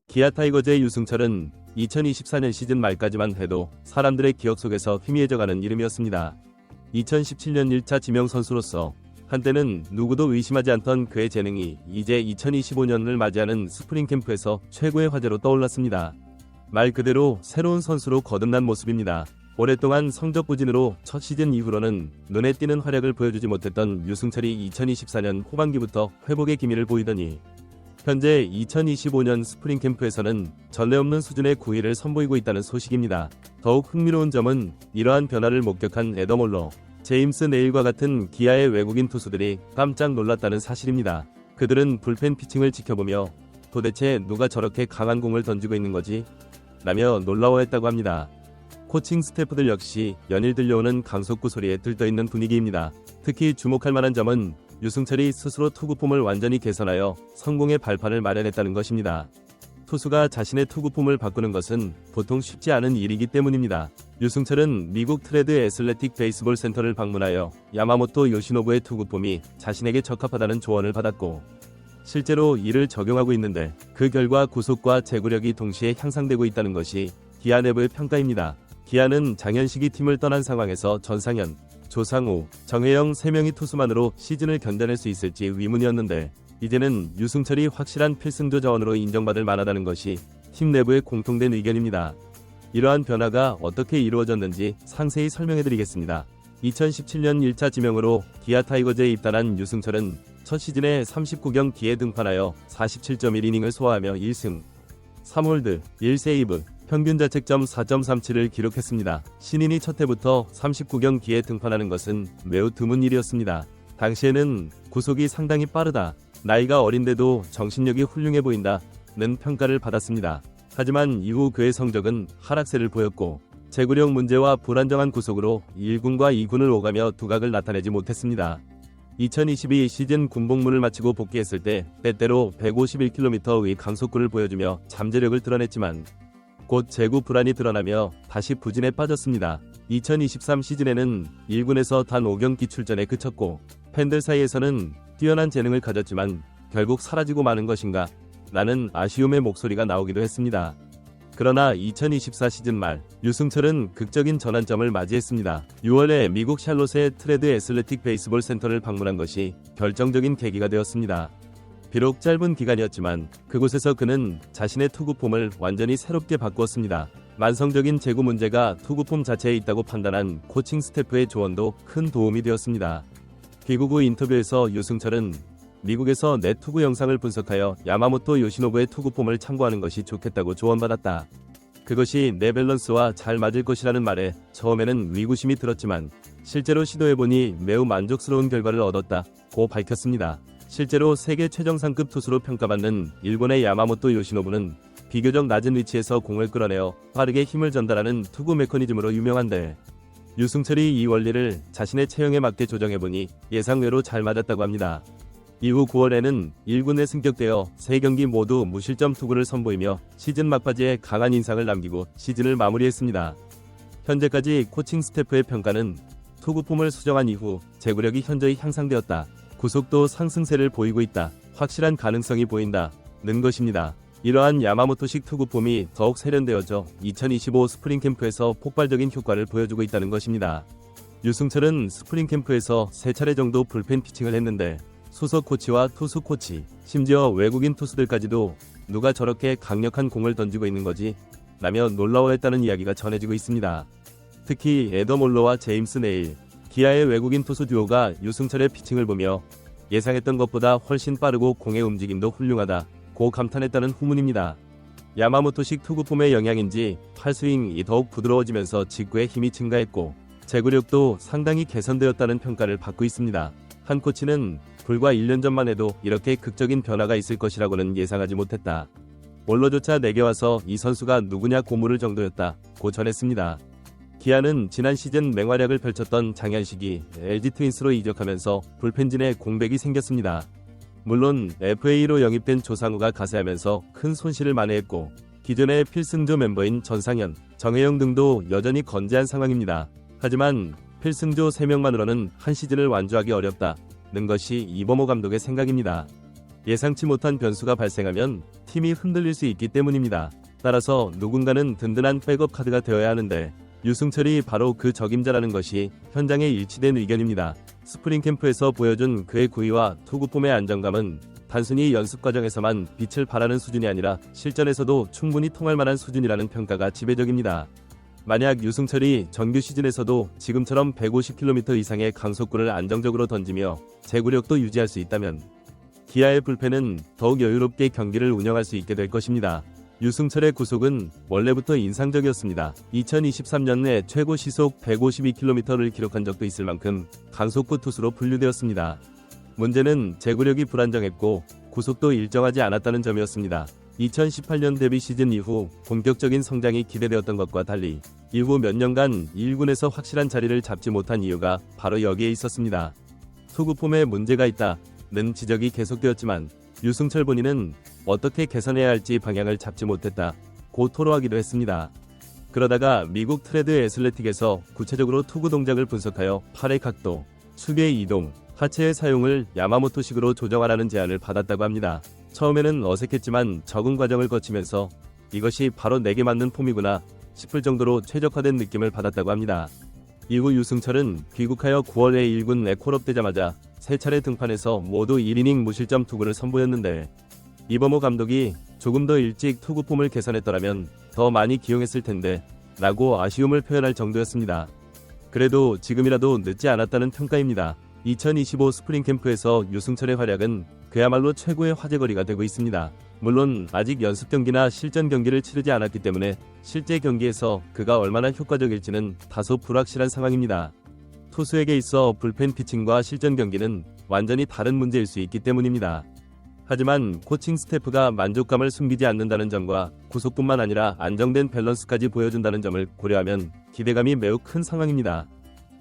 기아 타이거즈의 유승철은 2024년 시즌 말까지만 해도 사람들의 기억 속에서 희미해져가는 이름이었습니다. 2017년 1차 지명선수로서 한때는 누구도 의심하지 않던 그의 재능이 이제 2025년을 맞이하는 스프링 캠프에서 최고의 화제로 떠올랐습니다. 말 그대로 새로운 선수로 거듭난 모습입니다. 오랫동안 성적 부진으로 첫 시즌 이후로는 눈에 띄는 활약을 보여주지 못했던 유승철이 2024년 후반기부터 회복의 기미를 보이더니 현재 2025년 스프링 캠프에서는 전례 없는 수준의 구위를 선보이고 있다는 소식입니다. 더욱 흥미로운 점은 이러한 변화를 목격한 애덤 올러, 제임스 네일과 같은 기아의 외국인 투수들이 깜짝 놀랐다는 사실입니다. 그들은 불펜 피칭을 지켜보며 도대체 누가 저렇게 강한 공을 던지고 있는 거지? 라며 놀라워했다고 합니다. 코칭 스태프들 역시 연일 들려오는 강속구 소리에 들떠있는 분위기입니다. 특히 주목할 만한 점은 유승철이 스스로 투구폼을 완전히 개선하여 성공의 발판을 마련했다는 것입니다. 투수가 자신의 투구폼을 바꾸는 것은 보통 쉽지 않은 일이기 때문입니다. 유승철은 미국 트레드 애슬레틱 베이스볼 센터를 방문하여 야마모토 요시노부의 투구폼이 자신에게 적합하다는 조언을 받았고, 실제로 이를 적용하고 있는데 그 결과 구속과 제구력이 동시에 향상되고 있다는 것이 기아 내부의 평가입니다. 기아는 장현식이 팀을 떠난 상황에서 전상현, 조상우, 정혜영 3명의 투수만으로 시즌을 견뎌낼 수 있을지 의문이었는데 이제는 유승철이 확실한 필승조 자원으로 인정받을 만하다는 것이 팀 내부의 공통된 의견입니다. 이러한 변화가 어떻게 이루어졌는지 상세히 설명해드리겠습니다. 2017년 1차 지명으로 기아 타이거즈에 입단한 유승철은 첫 시즌에 39경기에 등판하여 47.1이닝을 소화하며 1승, 3홀드, 1세이브, 평균 자책점 4.37을 기록했습니다. 신인이 첫 해부터 39경기에 등판하는 것은 매우 드문 일이었습니다. 당시에는 구속이 상당히 빠르다, 나이가 어린데도 정신력이 훌륭해 보인다는 평가를 받았습니다. 하지만 이후 그의 성적은 하락세를 보였고 제구력 문제와 불안정한 구속으로 1군과 2군을 오가며 두각을 나타내지 못했습니다. 2022 시즌 군복무를 마치고 복귀했을 때 때때로 151km의 강속구를 보여주며 잠재력을 드러냈지만 곧 제구 불안이 드러나며 다시 부진에 빠졌습니다. 2023 시즌에는 1군에서 단 5경기 출전에 그쳤고 팬들 사이에서는 뛰어난 재능을 가졌지만 결국 사라지고 마는 것인가? 라는 아쉬움의 목소리가 나오기도 했습니다. 그러나 2024 시즌 말 유승철은 극적인 전환점을 맞이했습니다. 6월에 미국 샬롯의 트레드 애슬레틱 베이스볼 센터를 방문한 것이 결정적인 계기가 되었습니다. 비록 짧은 기간이었지만 그곳에서 그는 자신의 투구폼을 완전히 새롭게 바꾸었습니다. 만성적인 제구 문제가 투구폼 자체에 있다고 판단한 코칭 스태프의 조언도 큰 도움이 되었습니다. 귀국 후 인터뷰에서 유승철은 미국에서 내 투구 영상을 분석하여 야마모토 요시노부의 투구폼을 참고하는 것이 좋겠다고 조언받았다. 그것이 내 밸런스와 잘 맞을 것이라는 말에 처음에는 의구심이 들었지만 실제로 시도해보니 매우 만족스러운 결과를 얻었다고 밝혔습니다. 실제로 세계 최정상급 투수로 평가받는 일본의 야마모토 요시노부는 비교적 낮은 위치에서 공을 끌어내어 빠르게 힘을 전달하는 투구 메커니즘으로 유명한데 유승철이 이 원리를 자신의 체형에 맞게 조정해보니 예상외로 잘 맞았다고 합니다. 이후 9월에는 1군에 승격되어 3경기 모두 무실점 투구를 선보이며 시즌 막바지에 강한 인상을 남기고 시즌을 마무리했습니다. 현재까지 코칭 스태프의 평가는 투구폼을 수정한 이후 제구력이 현저히 향상되었다, 구속도 상승세를 보이고 있다, 확실한 가능성이 보인다는 것입니다. 이러한 야마모토식 투구폼이 더욱 세련되어져 2025 스프링 캠프에서 폭발적인 효과를 보여주고 있다는 것입니다. 유승철은 스프링 캠프에서 3차례 정도 불펜 피칭을 했는데 수석 코치와 투수 코치, 심지어 외국인 투수들까지도 누가 저렇게 강력한 공을 던지고 있는 거지? 라며 놀라워했다는 이야기가 전해지고 있습니다. 특히 애덤 올러와 제임스 네일, 기아의 외국인 투수 듀오가 유승철의 피칭을 보며 예상했던 것보다 훨씬 빠르고 공의 움직임도 훌륭하다고 감탄했다는 후문입니다. 야마모토식 투구폼의 영향인지 팔스윙이 더욱 부드러워지면서 직구의 힘이 증가했고 제구력도 상당히 개선되었다는 평가를 받고 있습니다. 한 코치는 불과 1년 전만 해도 이렇게 극적인 변화가 있을 것이라고는 예상하지 못했다. 올러조차 내게 와서 이 선수가 누구냐 고물을 정도였다고 전했습니다. 기아는 지난 시즌 맹활약을 펼쳤던 장현식이 LG 트윈스로 이적하면서 불펜진에 공백이 생겼습니다. 물론 FA로 영입된 조상우가 가세하면서 큰 손실을 만회했고 기존의 필승조 멤버인 전상현, 정혜영 등도 여전히 건재한 상황입니다. 하지만 필승조 3명만으로는 한 시즌을 완주하기 어렵다는 것이 이범호 감독의 생각입니다. 예상치 못한 변수가 발생하면 팀이 흔들릴 수 있기 때문입니다. 따라서 누군가는 든든한 백업 카드가 되어야 하는데 유승철이 바로 그 적임자라는 것이 현장에 일치된 의견입니다. 스프링 캠프에서 보여준 그의 구위와 투구폼의 안정감은 단순히 연습 과정에서만 빛을 발하는 수준이 아니라 실전에서도 충분히 통할 만한 수준이라는 평가가 지배적입니다. 만약 유승철이 정규 시즌에서도 지금처럼 150km 이상의 강속구를 안정적으로 던지며 제구력도 유지할 수 있다면 기아의 불펜은 더욱 여유롭게 경기를 운영할 수 있게 될 것입니다. 유승철의 구속은 원래부터 인상적이었습니다. 2023년에 최고 시속 152km를 기록한 적도 있을 만큼 강속구 투수로 분류되었습니다. 문제는 제구력이 불안정했고 구속도 일정하지 않았다는 점이었습니다. 2018년 데뷔 시즌 이후 본격적인 성장이 기대되었던 것과 달리 이후 몇 년간 1군에서 확실한 자리를 잡지 못한 이유가 바로 여기에 있었습니다. 투구폼에 문제가 있다는 지적이 계속되었지만 유승철 본인은 어떻게 개선해야 할지 방향을 잡지 못했다고 토로하기도 했습니다. 그러다가 미국 트레드 애슬레틱에서 구체적으로 투구 동작을 분석하여 팔의 각도, 수비의 이동, 하체의 사용을 야마모토식으로 조정하라는 제안을 받았다고 합니다. 처음에는 어색했지만 적응 과정을 거치면서 이것이 바로 내게 맞는 폼이구나 싶을 정도로 최적화된 느낌을 받았다고 합니다. 이후 유승철은 귀국하여 9월에 1군 에콜업 되자마자 3차례 등판해서 모두 1이닝 무실점 투구를 선보였는데 이범호 감독이 조금 더 일찍 투구폼을 개선했더라면 더 많이 기용했을 텐데 라고 아쉬움을 표현할 정도였습니다. 그래도 지금이라도 늦지 않았다는 평가입니다. 2025 스프링 캠프에서 유승철의 활약은 그야말로 최고의 화제거리가 되고 있습니다. 물론 아직 연습 경기나 실전 경기를 치르지 않았기 때문에 실제 경기에서 그가 얼마나 효과적일지는 다소 불확실한 상황입니다. 투수에게 있어 불펜 피칭과 실전 경기는 완전히 다른 문제일 수 있기 때문입니다. 하지만 코칭 스태프가 만족감을 숨기지 않는다는 점과 구속뿐만 아니라 안정된 밸런스까지 보여준다는 점을 고려하면 기대감이 매우 큰 상황입니다.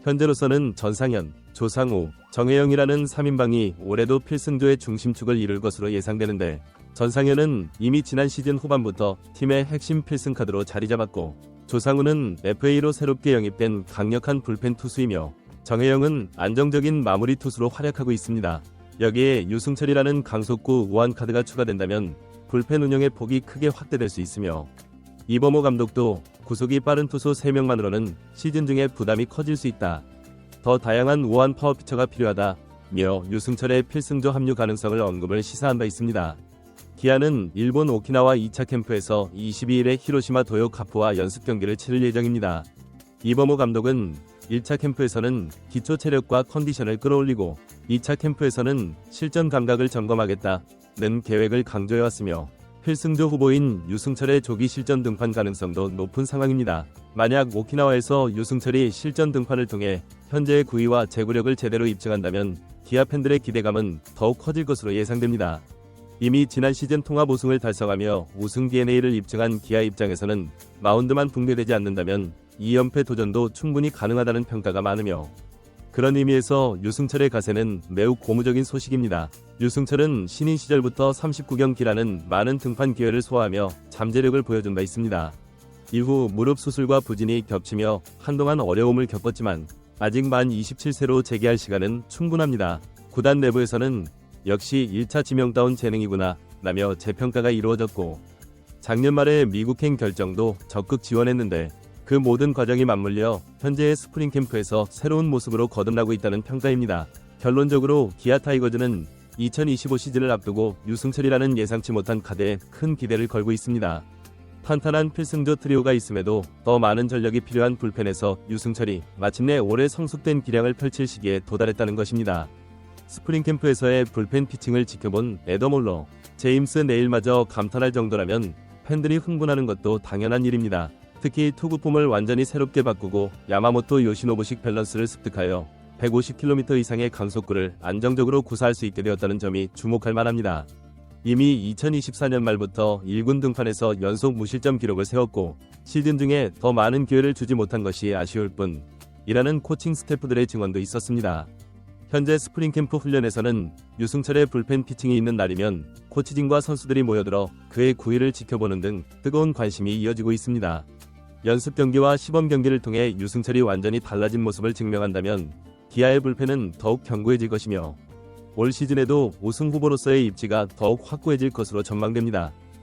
현재로서는 전상현, 조상우, 정혜영이라는 3인방이 올해도 필승조의 중심축을 이룰 것으로 예상되는데 전상현은 이미 지난 시즌 후반부터 팀의 핵심 필승 카드로 자리 잡았고 조상우는 FA로 새롭게 영입된 강력한 불펜 투수이며 정혜영은 안정적인 마무리 투수로 활약하고 있습니다. 여기에 유승철이라는 강속구 우한 카드가 추가된다면 불펜 운영의 폭이 크게 확대될 수 있으며 이범호 감독도 구속이 빠른 투수 3명만으로는 시즌 중에 부담이 커질 수 있다. 더 다양한 우한 파워 피처가 필요하다며 유승철의 필승조 합류 가능성을 언급을 시사한 바 있습니다. 기아는 일본 오키나와 2차 캠프에서 22일에 히로시마 도요 카프와 연습 경기를 치를 예정입니다. 이범호 감독은 1차 캠프에서는 기초 체력과 컨디션을 끌어올리고 2차 캠프에서는 실전 감각을 점검하겠다는 계획을 강조해왔으며 필승조 후보인 유승철의 조기 실전 등판 가능성도 높은 상황입니다. 만약 오키나와에서 유승철이 실전 등판을 통해 현재의 구위와 제구력을 제대로 입증한다면 기아 팬들의 기대감은 더욱 커질 것으로 예상됩니다. 이미 지난 시즌 통합 우승을 달성하며 우승 DNA를 입증한 기아 입장에서는 마운드만 붕괴되지 않는다면 2연패 도전도 충분히 가능하다는 평가가 많으며 그런 의미에서 유승철의 가세는 매우 고무적인 소식입니다. 유승철은 신인 시절부터 39경기라는 많은 등판 기회를 소화하며 잠재력을 보여준 바 있습니다. 이후 무릎 수술과 부진이 겹치며 한동안 어려움을 겪었지만 아직 만 27세로 재기할 시간은 충분합니다. 구단 내부에서는 역시 1차 지명다운 재능이구나 라며 재평가가 이루어졌고 작년 말에 미국행 결정도 적극 지원했는데 그 모든 과정이 맞물려 현재의 스프링 캠프에서 새로운 모습으로 거듭나고 있다는 평가입니다. 결론적으로 기아 타이거즈는 2025 시즌을 앞두고 유승철이라는 예상치 못한 카드에 큰 기대를 걸고 있습니다. 탄탄한 필승조 트리오가 있음에도 더 많은 전력이 필요한 불펜에서 유승철이 마침내 올해 성숙된 기량을 펼칠 시기에 도달했다는 것입니다. 스프링 캠프에서의 불펜 피칭을 지켜본 에더몰러, 제임스 네일마저 감탄할 정도라면 팬들이 흥분하는 것도 당연한 일입니다. 특히 투구폼을 완전히 새롭게 바꾸고 야마모토 요시노부식 밸런스를 습득하여 150km 이상의 강속구를 안정적으로 구사할 수 있게 되었다는 점이 주목할 만합니다. 이미 2024년 말부터 1군 등판에서 연속 무실점 기록을 세웠고 시즌 중에 더 많은 기회를 주지 못한 것이 아쉬울 뿐 이라는 코칭 스태프들의 증언도 있었습니다. 현재 스프링 캠프 훈련에서는 유승철의 불펜 피칭이 있는 날이면 코치진과 선수들이 모여들어 그의 구위를 지켜보는 등 뜨거운 관심이 이어지고 있습니다. 연습 경기와 시범 경기를 통해 유승철이 완전히 달라진 모습을 증명한다면 기아의 불펜은 더욱 견고해질 것이며 올 시즌에도 우승 후보로서의 입지가 더욱 확고해질 것으로 전망됩니다.